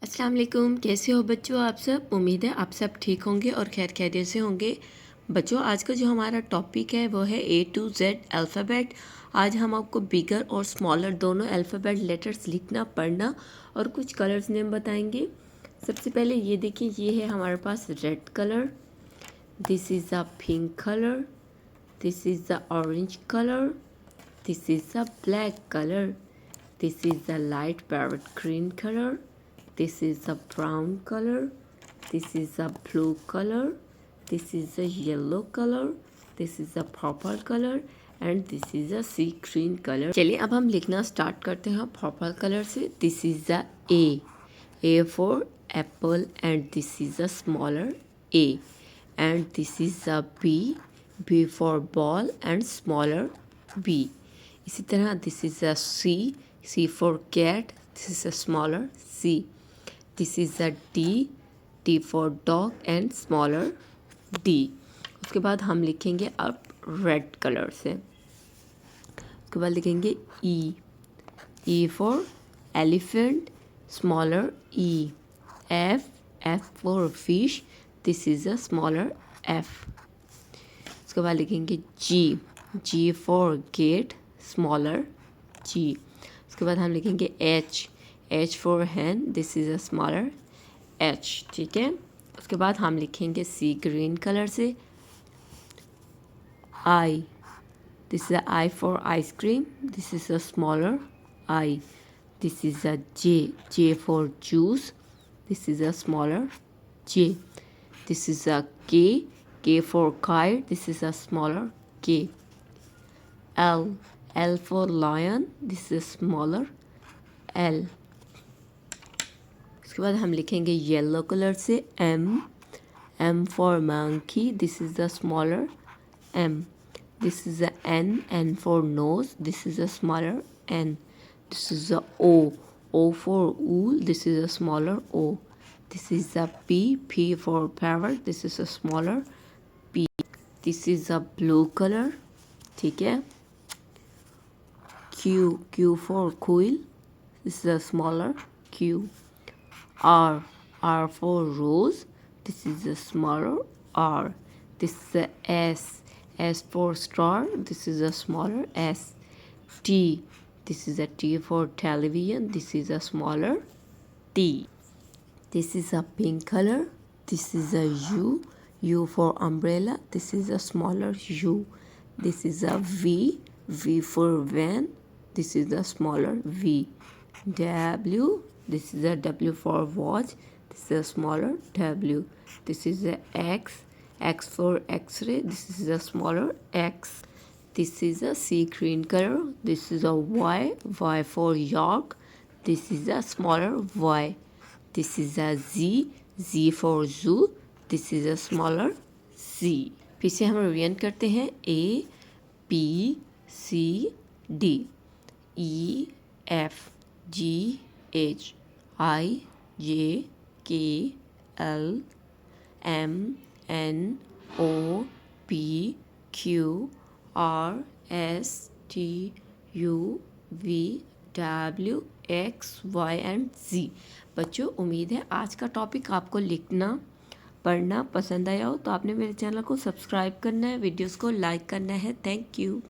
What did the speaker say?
अस्सलाम वालेकुम। कैसे हो बच्चों आप सब? उम्मीद है आप सब ठीक होंगे और खैर खैरियत से होंगे। बच्चों आज का जो हमारा टॉपिक है वो है A to Z अल्फ़ाबेट। आज हम आपको बिगर और स्मॉलर दोनों अल्फ़ाबेट लेटर्स लिखना पढ़ना और कुछ कलर्स नेम बताएंगे। सबसे पहले ये देखिए, ये है हमारे पास red colour, this is a pink colour, this is a orange colour, this is a black colour, this is a light parrot green colour, this is a brown color, this is a blue color, this is a yellow color, this is a purple color and this is a sea green color। चलिए अब हम लिखना start करते हैं purple colour से। this is a A for apple and this is a smaller A and this is a B for ball and smaller B। इसी तरह this is a C for cat, this is a smaller C। This is a D for dog and smaller D। उसके बाद हम लिखेंगे अब red colour से। उसके बाद लिखेंगे E for elephant, smaller E। F for fish, this is a smaller F। उसके बाद लिखेंगे G for gate, smaller G। उसके बाद हम लिखेंगे H for hen, this is a smaller H। ठीक है, उसके बाद हम लिखेंगे C ग्रीन कलर से। I, this is a I for ice cream, this is a smaller I। this is a J for juice, this is a smaller J। this is a K for kite, this is a smaller K। L for lion, this is a smaller L। उसके बाद हम लिखेंगे yellow colour से M for monkey, this is a smaller M। this is a N for nose, this is a smaller N। this is a O for wool, this is a smaller O। this is a P for parrot, this is a smaller P। this is a blue color। ठीक है, Q for quill, this is a smaller Q। R for rose, this is a smaller R। this is a S for star, this is a smaller S। this is a T for television, this is a smaller T। this is a pink color, this is a U for umbrella, this is a smaller U। this is a V for van, this is a smaller V। W, this is a W for watch, this is a smaller W। this is a X for x-ray, this is a smaller X। this is a sea green color, this is a Y for York, this is a smaller Y। this is a Z for zoo, this is a smaller Z। फिर से हम revision करते हैं। A B C D E F G H I J K L M N O P Q R S T U V W X Y and Z। बच्चों उम्मीद है आज का टॉपिक आपको लिखना पढ़ना पसंद आया हो, तो आपने मेरे चैनल को सब्सक्राइब करना है, वीडियोस को लाइक करना है। Thank you.